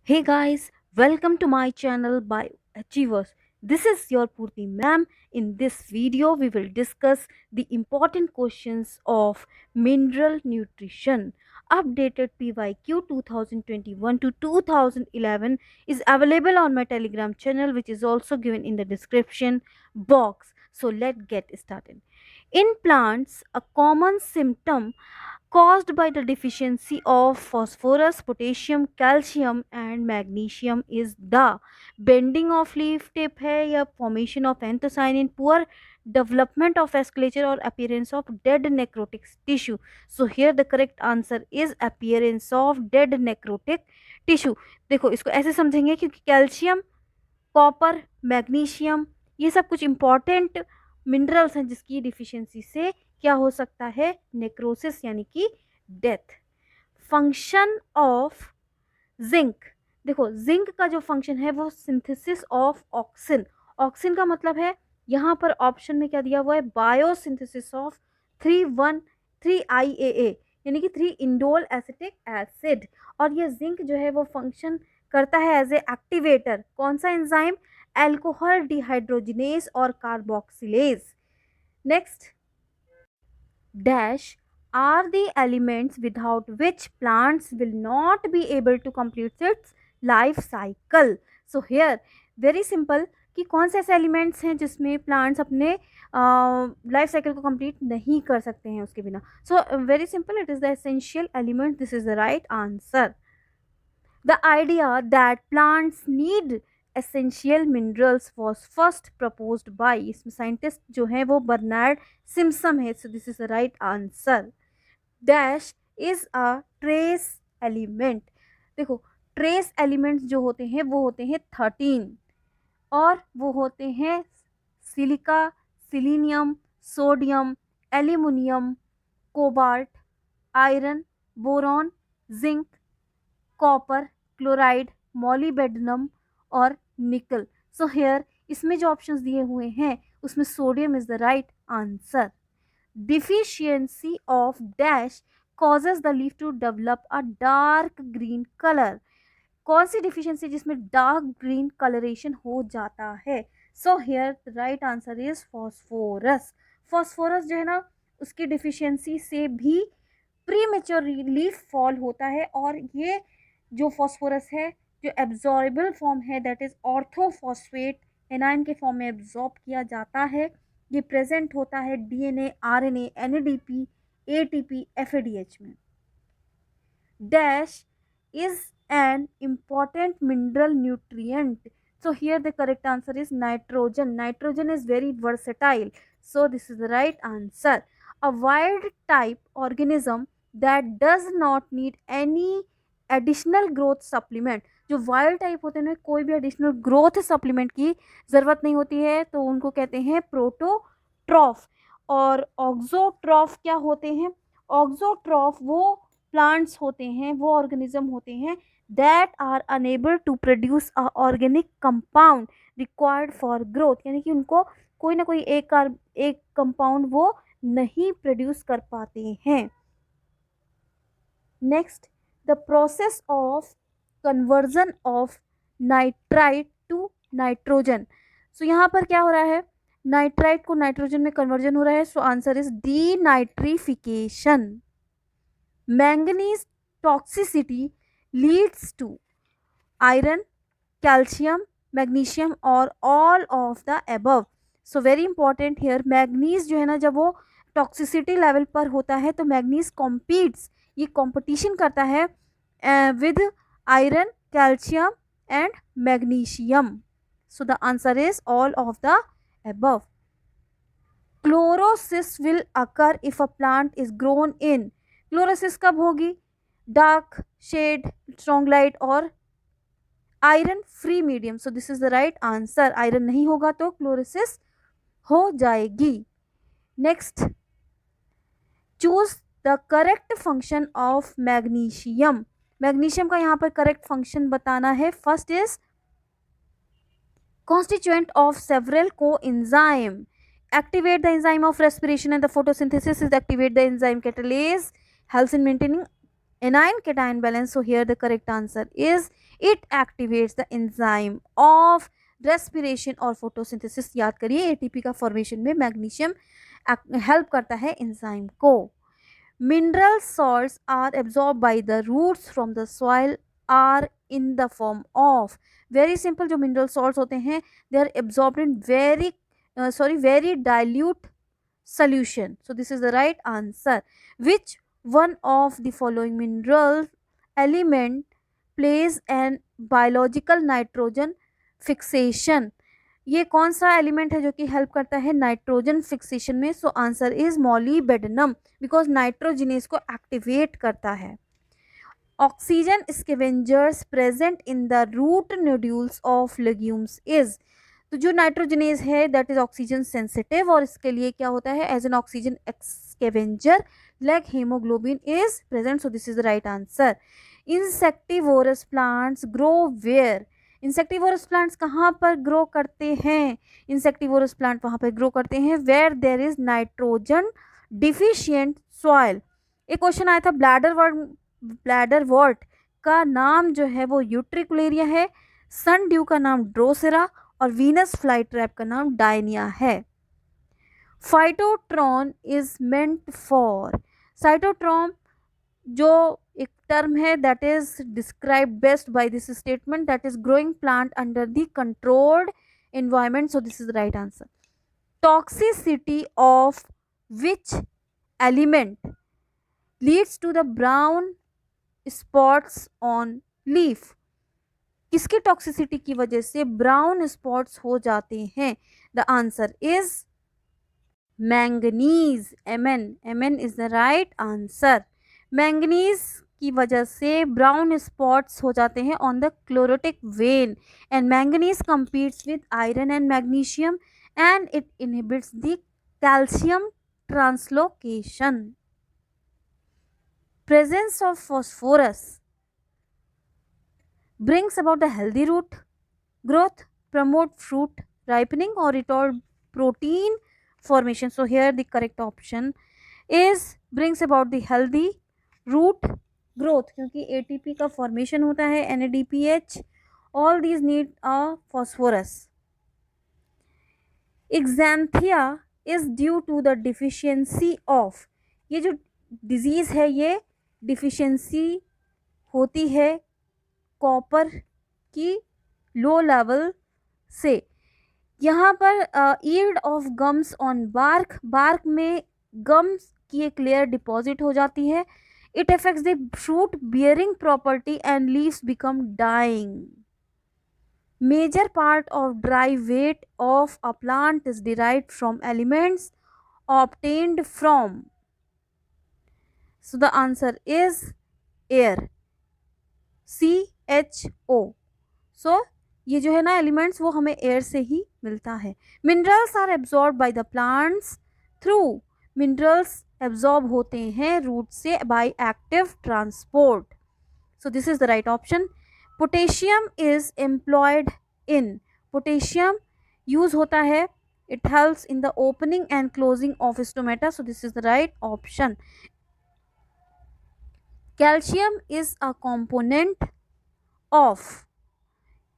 Hey guys, welcome to my channel by Achievers. This is your Purti ma'am. In this video, we will discuss the important questions of mineral nutrition. Updated PYQ 2021 to 2011 is available on my Telegram channel, which is also given in the description box. So let's get started. In plants, a common symptom caused by the deficiency of phosphorus, potassium, calcium and magnesium is the bending of leaf tip है या formation of anthocyanin, poor development of vasculature or appearance of dead necrotic tissue. So here the correct answer is appearance of dead necrotic tissue. देखो इसको ऐसे समझेंगे क्योंकि calcium, copper, magnesium ये सब कुछ इंपॉर्टेंट मिनरल्स हैं जिसकी डिफिशियंसी से क्या हो सकता है, नेक्रोसिस यानी कि डेथ। फंक्शन ऑफ जिंक, देखो जिंक का जो फंक्शन है वो सिंथेसिस ऑफ ऑक्सिन। ऑक्सिन का मतलब है यहाँ पर ऑप्शन में क्या दिया हुआ है, बायोसिंथेसिस ऑफ 3 यानी कि 3 इंडोल एसिटिक एसिड। और ये जिंक जो है वो फंक्शन करता है एज ए एक्टिवेटर। कौन सा एंजाइम, एल्कोहल डिहाइड्रोजिनेज और carboxylase. Next, dash are the elements without which plants will not be able to complete its life cycle. So here very simple कि कौन से ऐसे एलिमेंट्स हैं जिसमें प्लांट्स अपने लाइफ साइकिल को कंप्लीट नहीं कर सकते हैं उसके बिना। So very simple, it is the essential element, this is the right answer. The idea that plants need essential minerals was first proposed by, इसमें साइंटिस्ट जो है वो बर्नार्ड सिम्पसन है। सो this is the right answer. Dash is a trace element. देखो trace elements जो होते हैं वो होते हैं 13 और वो होते हैं silica, selenium, sodium, aluminium, cobalt, iron, boron, zinc, copper, chloride, मॉलीबेडनम और निकल। सो हेयर इसमें जो ऑप्शंस दिए हुए हैं उसमें sodium is the right answer. Deficiency of dash causes the leaf to develop a dark green color। कौन सी डिफिशियंसी जिसमें डार्क ग्रीन कलरेशन हो जाता है। So here the right answer is phosphorus. Phosphorus जो है ना उसकी डिफिशियंसी से भी प्री मेच्योर लीफ फॉल होता है और ये जो फॉस्फोरस है जो एब्जॉर्बल फॉर्म है दैट इज ऑर्थोफॉस्फेट एनाइन के फॉर्म में एब्जॉर्ब किया जाता है। ये प्रेजेंट होता है DNA, RNA, NADP, ATP, FADH में। Dash is an important mineral nutrient. So here the correct answer is nitrogen. Nitrogen is very versatile. So this is the right answer. A wild type organism that does not need any additional growth supplement। जो wild type होते हैं कोई भी additional growth supplement की ज़रूरत नहीं होती है तो उनको कहते हैं प्रोटोट्रॉफ। और ऑक्सोट्रॉफ क्या होते हैं, ऑक्सोट्रॉफ वो प्लांट्स होते हैं, वो ऑर्गेनिज्म होते हैं that are unable to produce a organic compound required for growth, यानी कि उनको कोई ना कोई एक कंपाउंड वो नहीं प्रोड्यूस कर पाते हैं। Next, the process of conversion of nitrite to nitrogen. So यहाँ पर क्या हो रहा है, नाइट्राइट को नाइट्रोजन में कन्वर्जन हो रहा है। So answer is D nitrification. Manganese toxicity leads to iron, calcium, magnesium और all of the above. So very important here, manganese जो है ना जब वो टॉक्सिसिटी लेवल पर होता है तो मैग्नीज कॉम्पीट्स, ये कंपटीशन करता है with iron, calcium and magnesium. So the answer is all of the above. Chlorosis will occur if a plant is grown in, chlorosis कब होगी, डार्क शेड, स्ट्रॉन्ग लाइट और iron free medium. So this is the right answer. Iron नहीं होगा तो chlorosis हो जाएगी। Next, choose the correct function of magnesium. Magnesium का यहाँ पर करेक्ट फंक्शन बताना है। First is constituent of several coenzyme, activate the enzyme of respiration and the photosynthesis is activate the enzyme catalase, helps in maintaining anion cation balance. So here the correct answer is it activates the enzyme of respiration और photosynthesis. याद करिए ATP का formation में magnesium help करता है enzyme को. Mineral salts are absorbed by the roots from the soil are in the form of. Very simple. जो mineral salts होते हैं they are absorbed in very dilute solution. So this is the right answer. Which one of the following mineral element plays an biological nitrogen fixation? ये कौन सा element है जो कि help करता है नाइट्रोजन फिक्सेशन में? So answer is molybdenum, because nitrogenase को एक्टिवेट करता है. Oxygen scavengers present in the root nodules of legumes is. तो जो नाइट्रोजिनेज है दैट इज ऑक्सीजन सेंसिटिव और इसके लिए क्या होता है as an oxygen scavenger like haemoglobin is present. So this is the right answer. Insectivorous plants grow where. Insectivorous plants कहाँ पर ग्रो करते हैं? इंसेक्टिवोरस प्लांट वहाँ पर ग्रो करते हैं where there is nitrogen deficient soil. एक क्वेश्चन आया था ब्लैडर वॉर्ट का नाम जो है वो यूट्रिकुलेरिया है, सन ड्यू का नाम ड्रोसेरा और वीनस फ्लाई ट्रैप का नाम डायनिया है. फाइटोट्रॉन इज मेंट फॉर. साइटोट्रॉन जो एक term है that is described best by this statement, that is growing plant under the controlled environment. So this is the right answer. Toxicity of which element leads to the brown spots on leaf? किसकी toxicity की वजह से brown spots हो जाते हैं? The answer is manganese. Mn is the right answer. Manganese की वजह से ब्राउन स्पॉट्स हो जाते हैं on the chlorotic vein and manganese competes with iron and magnesium and it inhibits the calcium translocation. Presence of phosphorus brings about the healthy root growth, promote fruit ripening or retard protein formation. So here the correct option is brings about the healthy root growth क्योंकि ATP का formation होता है NADPH. all these need a phosphorus. Exanthia is due to the deficiency of. ये जो disease है ये deficiency होती है कॉपर की लो लेवल से. यहाँ पर yield of gums on bark में गम्स की एक लेयर डिपॉजिट हो जाती है. It affects the fruit bearing property and leaves become dying. Major part of dry weight of a plant is derived from elements obtained from. So the answer is air. CHO. So ये जो है ना elements वो हमें air से ही मिलता है. Minerals are absorb by the plants through. Minerals absorb होते हैं रूट से by active transport. So this is the right option. Potassium is employed in. Potassium use होता है, it helps in the opening and closing of stomata. So this is the right option. Calcium is a component of.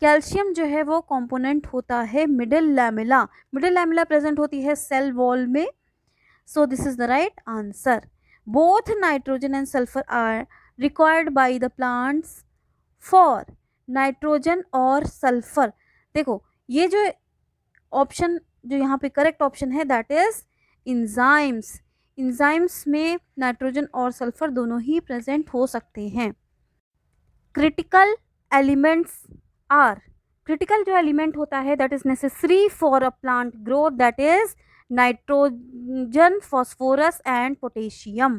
Calcium जो है वो component होता है middle lamella. मिडिल लैमेला प्रेजेंट होती है सेल वॉल में. So this is the right answer. Both nitrogen and sulphur are required by the plants for. Nitrogen और सल्फर, देखो ये जो ऑप्शन जो यहाँ पे करेक्ट ऑप्शन है दैट इज इंजाइम्स. इंजाइम्स में नाइट्रोजन और सल्फर दोनों ही प्रेजेंट हो सकते हैं. Critical elements are. क्रिटिकल जो एलिमेंट होता है that is necessary for a plant growth that is nitrogen, phosphorus and potassium.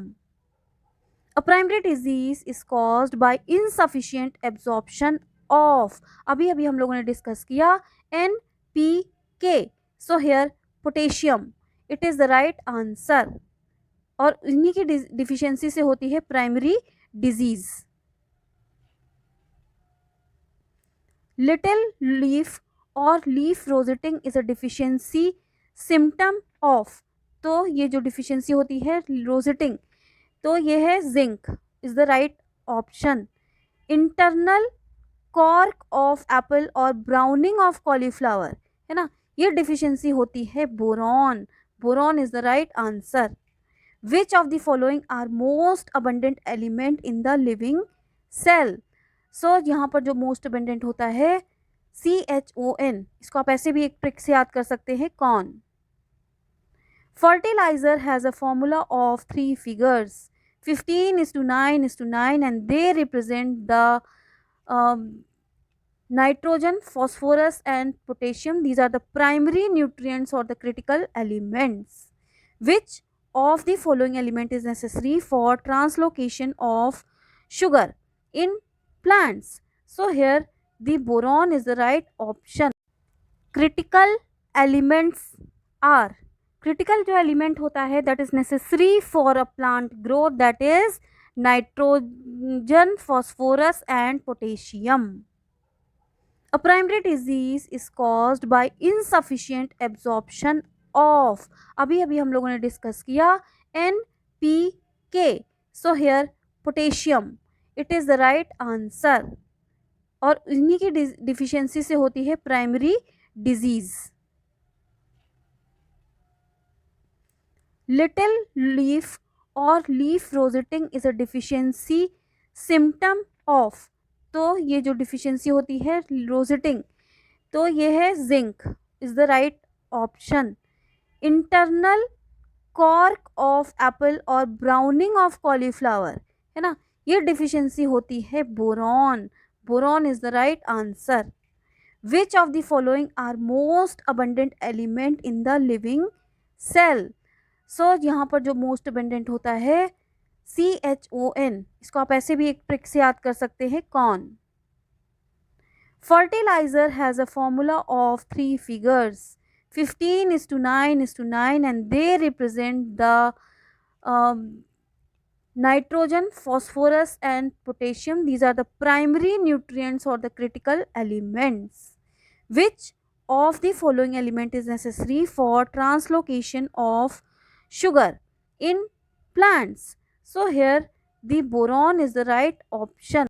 A primary disease is caused by insufficient absorption of. अभी हम लोगों ने डिस्कस किया NPK. So here potassium it is the right answer और इन्हीं की deficiency से होती है प्राइमरी डिजीज. लिटिल लीफ और leaf rosetting is a deficiency symptom of. तो ये जो डिफिशियंसी होती है रोजेटिंग तो ये है zinc is the right option, internal cork of apple और ब्राउनिंग ऑफ कॉलीफ्लावर, है ना, ये डिफिशियंसी होती है boron. Boron is the right answer. Which of the following are most abundant element in the living cell. So यहाँ पर जो most abundant होता है CHON, इसको आप ऐसे भी एक ट्रिक से याद कर सकते हैं, कौन। Fertiliser has a formula of 3 figures, 15:9:9, and they represent the nitrogen, phosphorus and potassium. These are the primary nutrients or the critical elements. Which of the following element is necessary for translocation of sugar in plants? So here the boron is the right option. Critical elements are, critical जो element होता है that is necessary for a plant growth, that is nitrogen, phosphorus and potassium. A primary disease is caused by insufficient absorption of, अभी अभी हम लोगों ने discuss किया, NPK. So here potassium, it is the right answer. और इन्हीं की deficiency से होती है प्राइमरी डिजीज. लिटिल लीफ और leaf rosetting is a deficiency symptom of, तो ये जो डिफिशियंसी होती है रोजेटिंग, तो ये है zinc is the right option. Internal cork of apple और ब्राउनिंग ऑफ कॉलीफ्लावर, है ना, ये डिफिशियंसी होती है boron. Boron is the right answer. Which of the following are most abundant element in the living cell. So यहाँ पर जो most abundant होता है CHON, इसको आप ऐसे भी एक ट्रिक से याद कर सकते हैं, कौन. Fertiliser has a formula of 3 figures, 15:9:9, and they represent the nitrogen, phosphorus and potassium. These are the primary nutrients or the critical elements. Which of the following element is necessary for translocation of sugar in plants? So here the boron is the right option.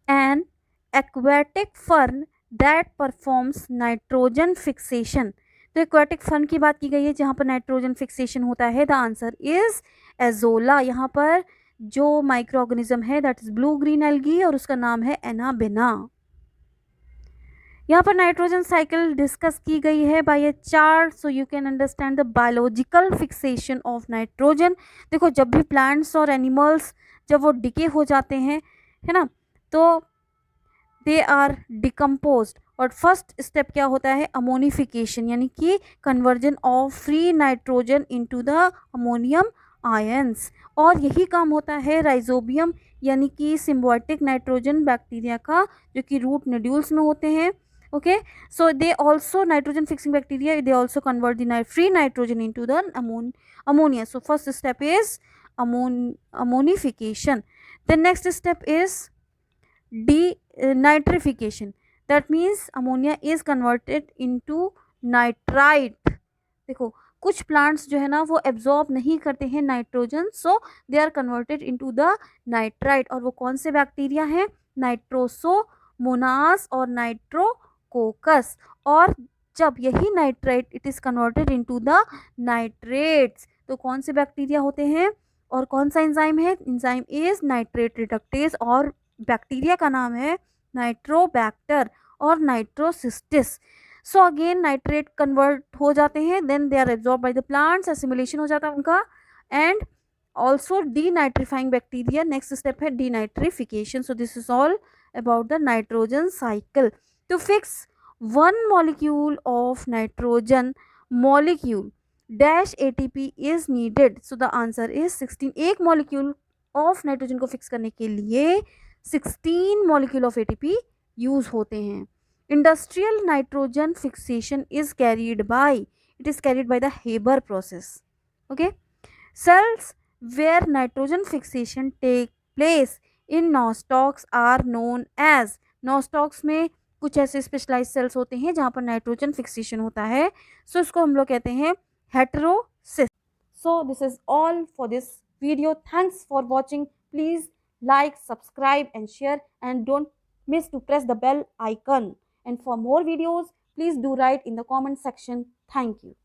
An aquatic fern that performs nitrogen fixation. तो aquatic fern की बात की गई है जहाँ पर nitrogen fixation होता है. The answer is azolla. यहाँ पर जो माइक्रो ऑर्गेनिज्म है that is blue green algae और उसका नाम है एनाबेना. यहाँ पर नाइट्रोजन साइकिल डिस्कस की गई है by a chart, so you can understand the biological fixation of nitrogen. देखो जब भी प्लांट्स और एनिमल्स जब वो डिके हो जाते हैं, है ना, तो दे आर डिकम्पोज्ड और फर्स्ट स्टेप क्या होता है, अमोनिफिकेशन, यानी कि conversion of free nitrogen into the ammonium ions. और यही काम होता है राइजोबियम यानी कि सिम्बायोटिक नाइट्रोजन बैक्टीरिया का, जो कि रूट नोड्यूल्स में होते हैं. Okay, so they also nitrogen fixing bacteria, they also convert the free nitrogen into the ammonia. So first step is ammonification. The next step is denitrification. That means ammonia is converted into nitrite. देखो कुछ plants जो है ना वो absorb नहीं करते हैं nitrogen, so they are converted into the nitrite. और वो कौन से बैक्टीरिया हैं, नाइट्रोसोमोनास और नाइट्रोकोकस. और जब यही nitrite it is converted into the nitrates, तो कौन से बैक्टीरिया होते हैं और कौन सा एंजाइम है, एंजाइम इज नाइट्रेट रिडक्टेज और बैक्टीरिया का नाम है नाइट्रोबैक्टर और Nitrocystis. So again nitrate convert हो जाते हैं, then they are absorb by the plants, assimilation हो जाता है उनका, and also denitrifying bacteria. Next step है denitrification. So this is all about the nitrogen cycle. To fix one molecule of nitrogen molecule dash ATP is needed. So the answer is 16. एक molecule of nitrogen को fix करने के लिए 16 molecule of ATP use होते हैं. Industrial nitrogen fixation is carried by, it is carried by the Haber process. Okay, cells where nitrogen fixation take place in nostocs are known as. Nostocs में कुछ ऐसे specialise sales होते हैं जहाँ पर nitrogen fixation होता है, सो इसको हम लोग कहते हैं heterocyst. So this is all for this video. Thanks for watching. Please like, subscribe and share, and don't miss to press the bell icon. And for more videos, please do write in the comment section. Thank you.